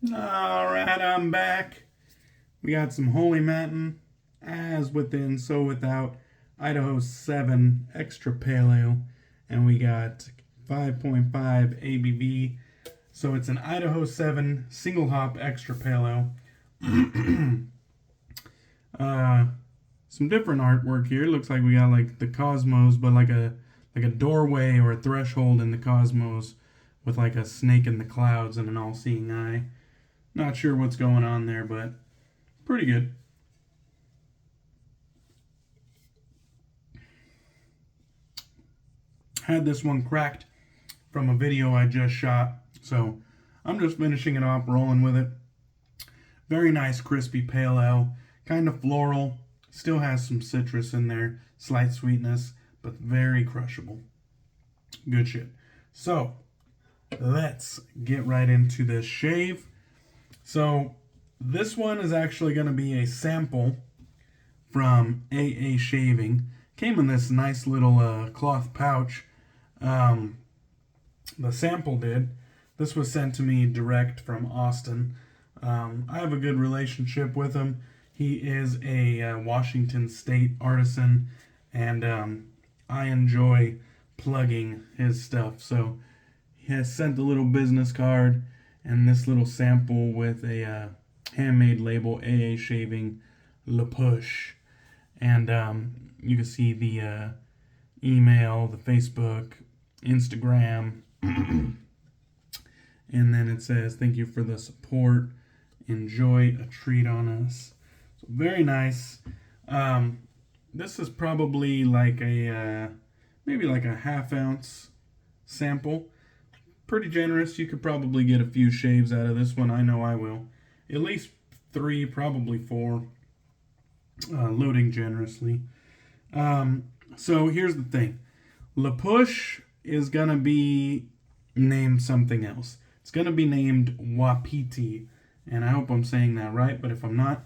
Alright, I'm back. We got some Holy Mountain, as within, so without, Idaho 7 Extra Pale Ale, and we got 5.5 ABV. So it's an Idaho 7 Single Hop Extra Pale Ale. uh, some different artwork here. Looks like we got like the cosmos, but like a doorway or a threshold in the cosmos with like a snake in the clouds and an all-seeing eye. Not sure what's going on there, but pretty good. Had this one cracked from a video I just shot, so I'm just finishing it off, rolling with it. Very nice, crispy pale ale, kind of floral, still has some citrus in there, slight sweetness, but very crushable. Good shit. So, let's get right into this shave. So, this one is actually going to be a sample from A A Shaving. Came in this nice little cloth pouch. The sample did. This was sent to me direct from Austin. I have a good relationship with him. He is a Washington State artisan, and I enjoy plugging his stuff. So he has sent a little business card and this little sample with a handmade label, A A Shaving La Push. And you can see the email, the Facebook, Instagram. And then it says, thank you for the support. Enjoy a treat on us. So very nice. This is probably like a, maybe like a half-ounce sample. Pretty generous. You could probably get a few shaves out of this one. I know I will. At least 3, probably 4. Loading generously. So here's the thing. La Push is going to be named something else. It's going to be named Wapiti. And I hope I'm saying that right, but if I'm not,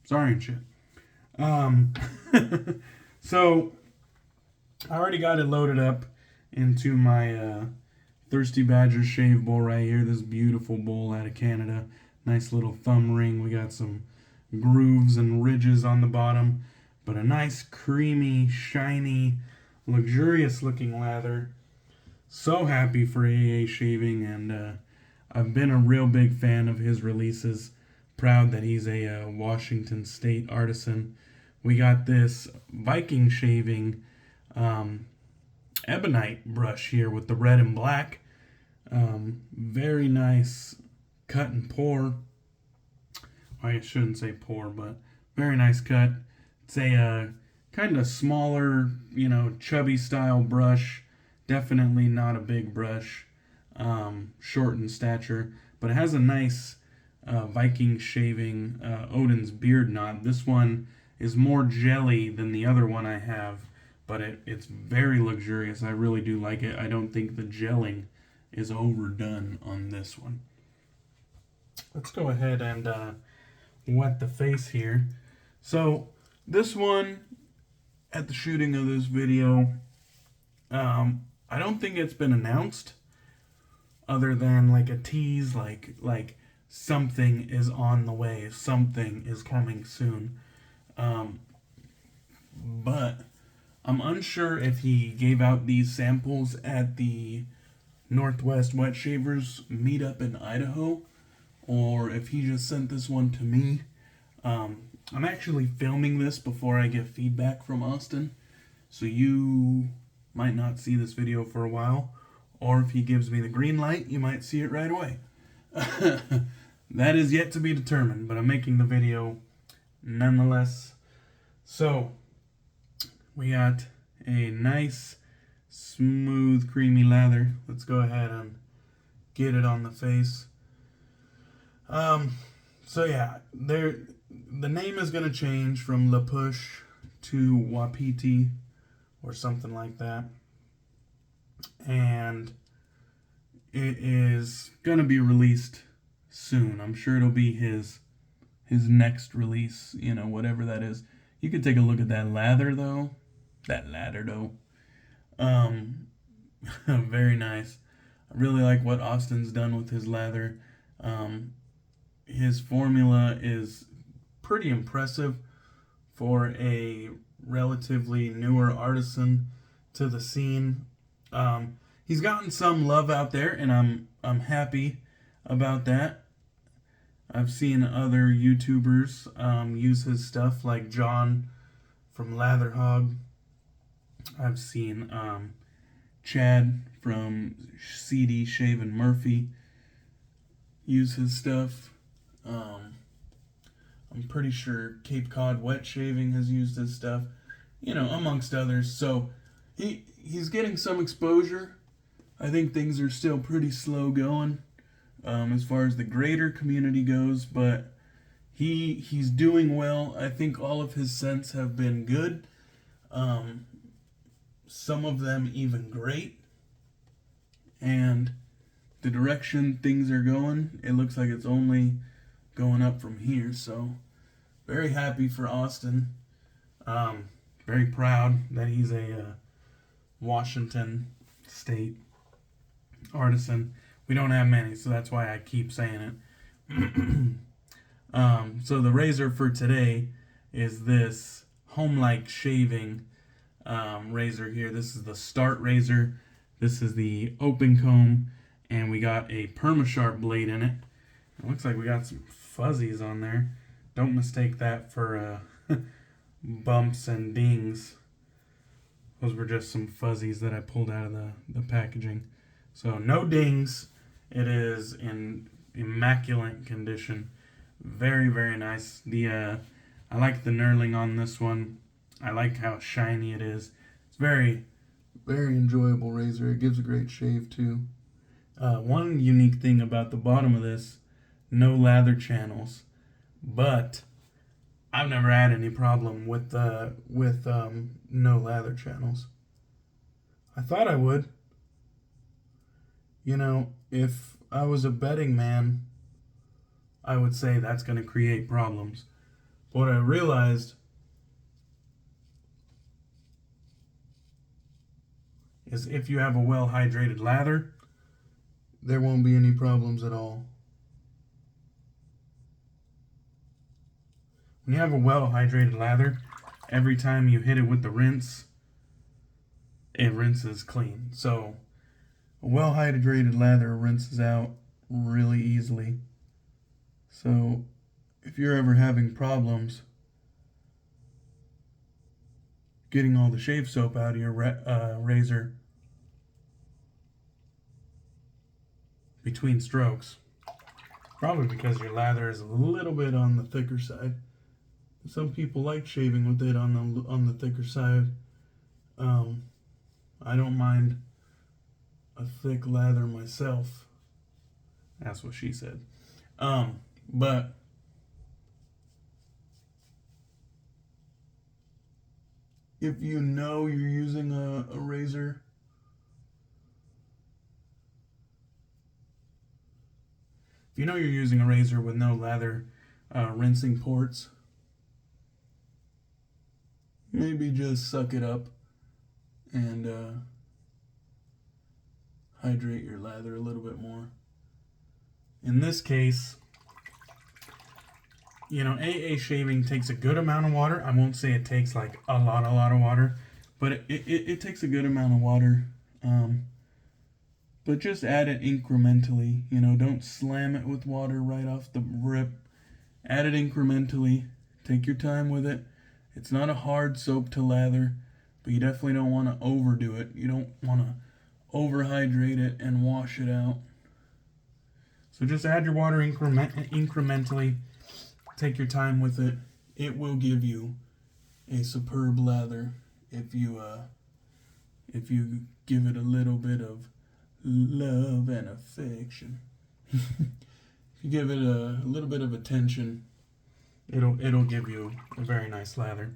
sorry and shit. So I already got it loaded up into my Thirsty Badger shave bowl right here. This beautiful bowl out of Canada. Nice little thumb ring. We got some grooves and ridges on the bottom, but a nice creamy, shiny, luxurious looking lather. So happy for A A Shaving, and I've been a real big fan of his releases. Proud that he's a Washington State artisan. We got this Viking shaving Ebonite brush here with the red and black. Very nice cut and pour. I shouldn't say pour, but very nice cut. It's a kind of smaller, chubby style brush. Definitely not a big brush. Short in stature, but it has a nice Viking shaving Odin's beard knot. This one is more jelly than the other one I have, but it's very luxurious. I really do like it. I don't think the gelling is overdone on this one. Let's go ahead and wet the face here. So this one, at the shooting of this video, I don't think it's been announced, other than like a tease, like something is on the way, something is coming soon. But I'm unsure if he gave out these samples at the Northwest Wet Shavers meetup in Idaho, or if he just sent this one to me. I'm actually filming this before I get feedback from Austin, so you might not see this video for a while, or if he gives me the green light, you might see it right away. That is yet to be determined, but I'm making the video nonetheless. So, we got a nice, smooth, creamy lather. Let's go ahead and get it on the face. So yeah, the name is going to change from La Push to Wapiti or something like that. And it is going to be released soon. I'm sure it'll be his next release, whatever that is. You could take a look at that lather though. Very nice. I really like what Austin's done with his lather. his formula is pretty impressive for a relatively newer artisan to the scene. He's gotten some love out there, and I'm happy about that. I've seen other YouTubers use his stuff, like John from Latherhog. I've seen Chad from CD Shaving Murphy use his stuff. I'm pretty sure Cape Cod Wet Shaving has used his stuff, amongst others. So he's getting some exposure. I think things are still pretty slow going as far as the greater community goes, but he's doing well. I think all of his scents have been good. Some of them even great. And the direction things are going, it looks like it's only going up from here. So very happy for Austin. Very proud that he's a Washington State artisan. We don't have many, so that's why I keep saying it. So the razor for today is this Homelike shaving razor here. This is the Start razor. This is the open comb, and we got a Perma sharp blade in it. It looks like we got some fuzzies on there. Don't mistake that for bumps and dings. Those were just some fuzzies that I pulled out of the packaging. So no dings. It is in immaculate condition. Very, very nice. I like the knurling on this one. I like how shiny it is. It's very, very enjoyable razor. It gives a great shave too. One unique thing about the bottom of this, no lather channels, but I've never had any problem with no lather channels. I thought I would. If I was a betting man, I would say that's going to create problems. But what I realized is if you have a well-hydrated lather, there won't be any problems at all. When you have a well-hydrated lather, every time you hit it with the rinse, it rinses clean. So a well-hydrated lather rinses out really easily. So if you're ever having problems getting all the shave soap out of your razor between strokes, probably because your lather is a little bit on the thicker side. Some people like shaving with it on the thicker side. I don't mind a thick lather myself. That's what she said. But if you know you're using a razor, if you know you're using a razor with no lather rinsing ports, maybe just suck it up and hydrate your lather a little bit more. In this case, AA shaving takes a good amount of water. I won't say it takes like a lot of water, but it takes a good amount of water. But just add it incrementally. Don't slam it with water right off the rip. Add it incrementally. Take your time with it. It's not a hard soap to lather, but you definitely don't want to overdo it. You don't want to overhydrate it and wash it out. So just add your water incrementally. Take your time with it. It will give you a superb lather if you give it a little bit of love and affection. If you give it a little bit of attention, it'll give you a very nice lather.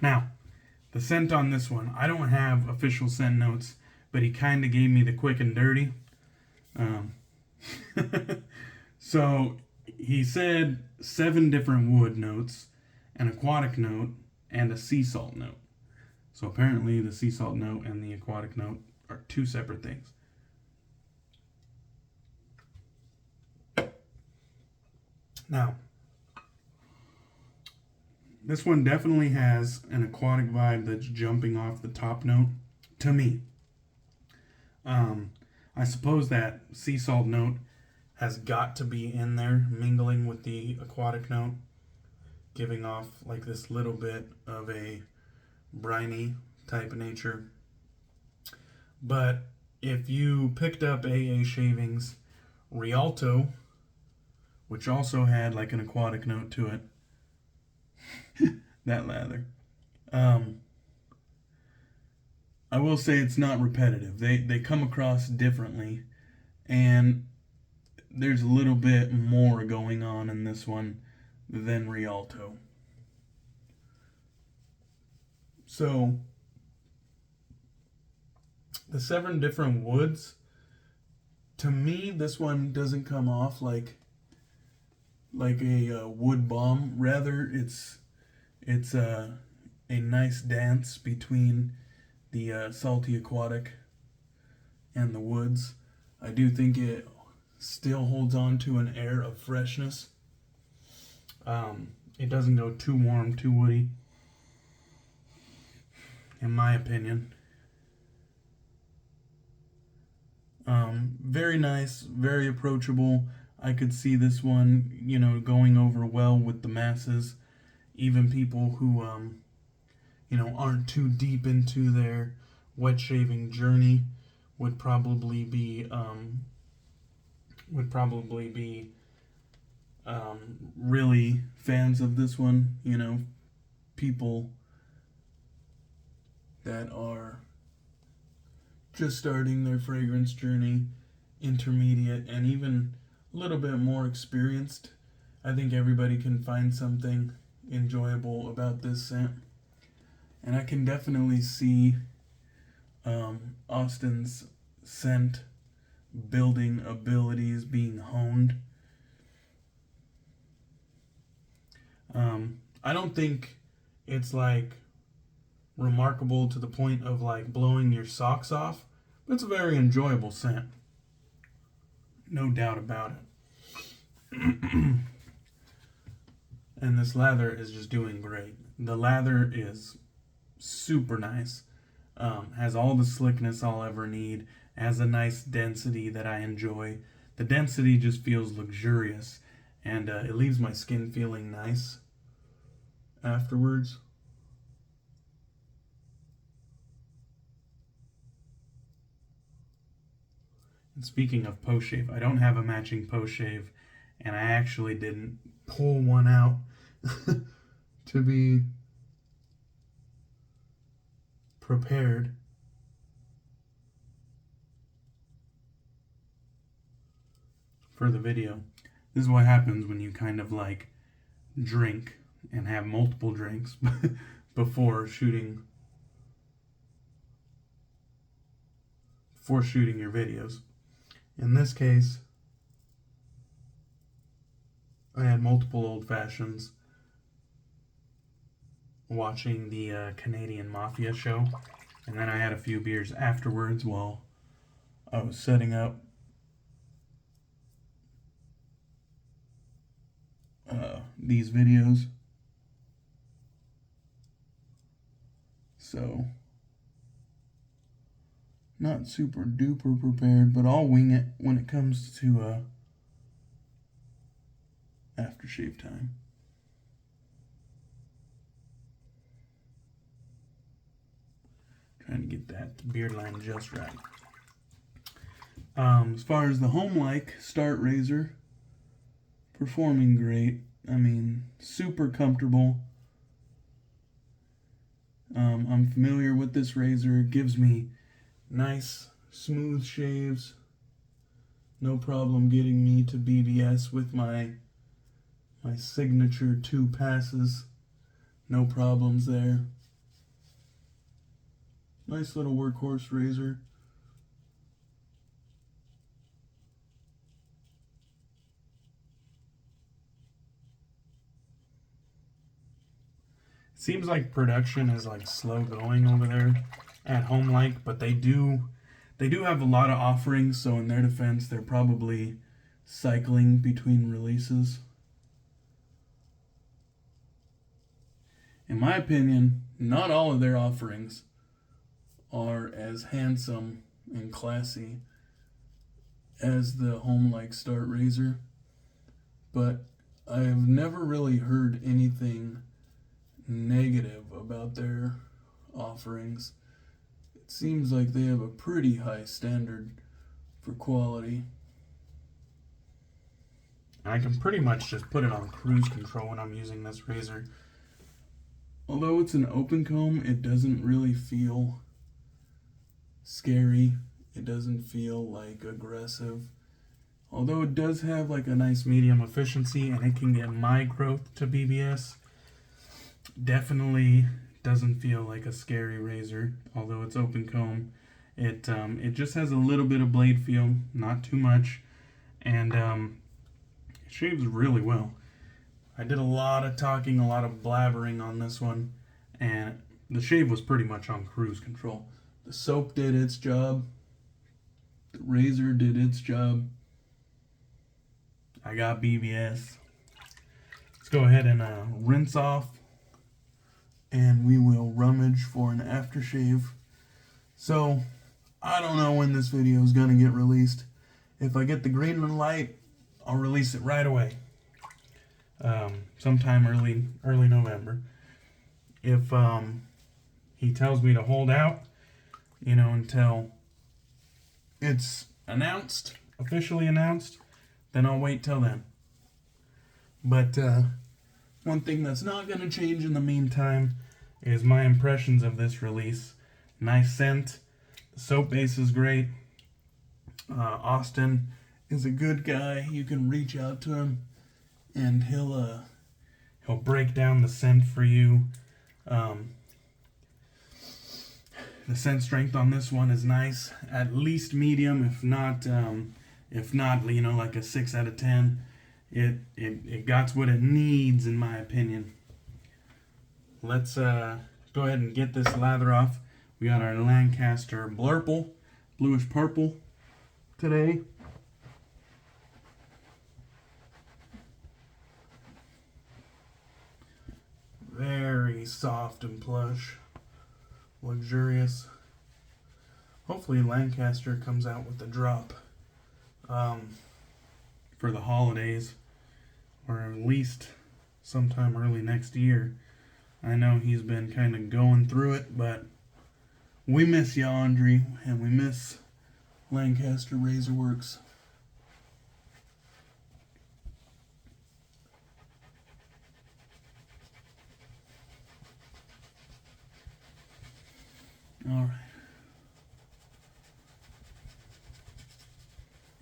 Now, the scent on this one, I don't have official scent notes, but he kind of gave me the quick and dirty. So he said 7 different wood notes, an aquatic note, and a sea salt note. So apparently the sea salt note and the aquatic note are 2 separate things. Now, this one definitely has an aquatic vibe that's jumping off the top note to me. I suppose that sea salt note has got to be in there, mingling with the aquatic note, giving off like this little bit of a briny type of nature. But if you picked up A A Shaving's Rialto, which also had like an aquatic note to it, that lather, I will say it's not repetitive. They come across differently, and there's a little bit more going on in this one than Rialto. So, the 7 different woods, to me, this one doesn't come off like a wood bomb. Rather, it's a nice dance between the salty aquatic and the woods. I do think it still holds on to an air of freshness. It doesn't go too warm, too woody, in my opinion. Very nice, very approachable. I could see this one, going over well with the masses. Even people who, aren't too deep into their wet shaving journey would probably be really fans of this one. People that are just starting their fragrance journey, intermediate, and even a little bit more experienced. I think everybody can find something enjoyable about this scent. And I can definitely see Austin's scent building abilities being honed. I don't think it's like remarkable to the point of like blowing your socks off, but it's a very enjoyable scent. No doubt about it. And this lather is just doing great. The lather is super nice. Has all the slickness I'll ever need. Has a nice density that I enjoy. The density just feels luxurious, and it leaves my skin feeling nice afterwards. And speaking of post shave, I don't have a matching post shave, and I actually didn't pull one out to be prepared. For the video. This is what happens when you kind of like drink and have multiple drinks before shooting your videos. In this case, I had multiple old fashions watching the Canadian Mafia show, and then I had a few beers afterwards while I was setting up these videos. So, not super duper prepared, but I'll wing it when it comes to aftershave time. Trying to get that beard line just right. As far as the Homelike Start Razor, performing great. I mean, super comfortable. I'm familiar with this razor. It gives me nice, smooth shaves. No problem getting me to BBS with my signature 2 passes. No problems there. Nice little workhorse razor. Seems like production is like slow going over there at Homelike, but they do have a lot of offerings, so in their defense, they're probably cycling between releases. In my opinion, not all of their offerings are as handsome and classy as the Homelike Start Razor, but I have never really heard anything negative about their offerings. It seems like they have a pretty high standard for quality. I can pretty much just put it on cruise control when I'm using this razor. Although it's an open comb, it doesn't really feel scary. It doesn't feel like aggressive. Although it does have like a nice medium efficiency and it can get my growth to BBS. Definitely doesn't feel like a scary razor, although it's open comb. It just has a little bit of blade feel, not too much, and it shaves really well. I did a lot of talking, a lot of blabbering on this one, and the shave was pretty much on cruise control. The soap did its job. The razor did its job. I got BBS. Let's go ahead and rinse off, and we will rummage for an aftershave. So, I don't know when this video is going to get released. If I get the green light, I'll release it right away. Sometime early November. If he tells me to hold out, until it's announced, officially announced, then I'll wait till then. But one thing that's not going to change in the meantime is my impressions of this release. Nice scent. The soap base is great. Austin is a good guy. You can reach out to him and he'll break down the scent for you. The scent strength on this one is nice, at least medium, if not, like a 6 out of 10. It got what it needs, in my opinion. Let's go ahead and get this lather off. We got our Lancaster Blurple, bluish purple today. Very soft and plush, luxurious. Hopefully Lancaster comes out with a drop for the holidays, or at least sometime early next year. I know he's been kind of going through it, but we miss ya, Andre, and we miss Lancaster Razor Works. Alright.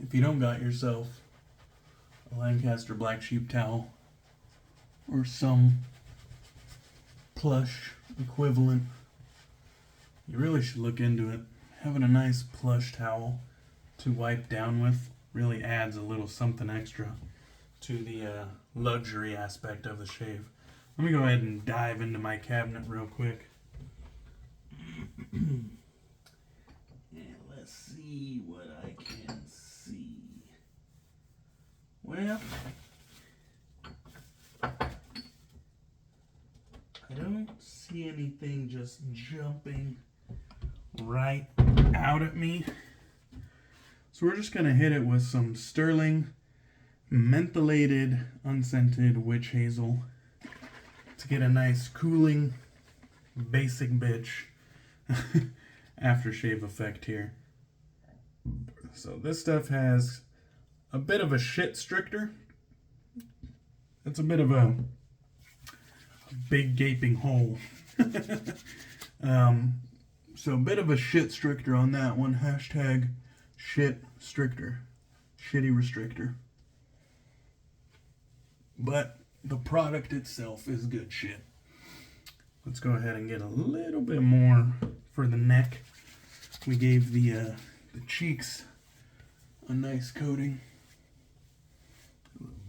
If you don't got yourself a Lancaster Black Sheep towel or some plush equivalent, you really should look into it. Having a nice plush towel to wipe down with really adds a little something extra to the luxury aspect of the shave. Let me go ahead and dive into my cabinet real quick. And let's see what I can see. Well, I don't see anything just jumping right out at me. So we're just going to hit it with some Stirling Mentholated Unscented Witch Hazel to get a nice cooling basic bitch aftershave effect here. So this stuff has a bit of a shit stricter. It's a bit of a big gaping hole. So a bit of a shit stricter on that one. Hashtag shit stricter. Shitty restrictor. But the product itself is good shit. Let's go ahead and get a little bit more for the neck. We gave the cheeks a nice coating.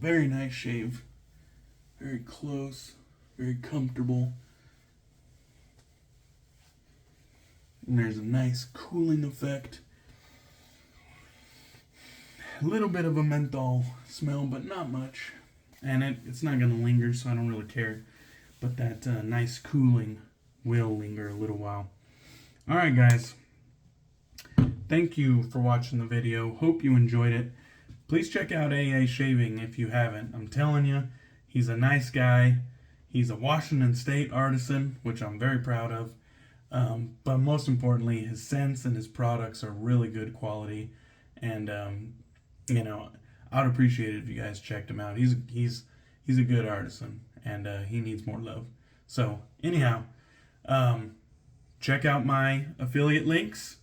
Very nice shave. Very close. Very comfortable. And there's a nice cooling effect. A little bit of a menthol smell, but not much. And it's not going to linger, so I don't really care. but that nice cooling will linger a little while. Alright guys, thank you for watching the video. Hope you enjoyed it. Please check out A A Shaving if you haven't. I'm telling you, he's a nice guy. He's a Washington State artisan, which I'm very proud of. But most importantly, his scents and his products are really good quality. And, you know, I'd appreciate it if you guys checked him out. He's a good artisan, and he needs more love. So, anyhow, check out my affiliate links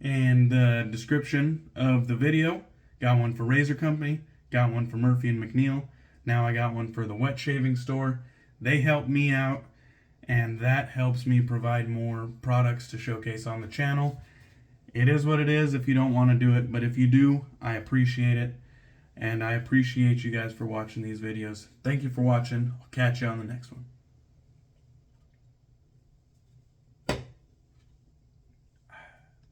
in the description of the video. Got one for Razor Company, got one for Murphy and McNeil. Now I got one for the wet shaving store. They help me out, and that helps me provide more products to showcase on the channel. It is what it is if you don't want to do it, but if you do, I appreciate it. And I appreciate you guys for watching these videos. Thank you for watching. I'll catch you on the next one.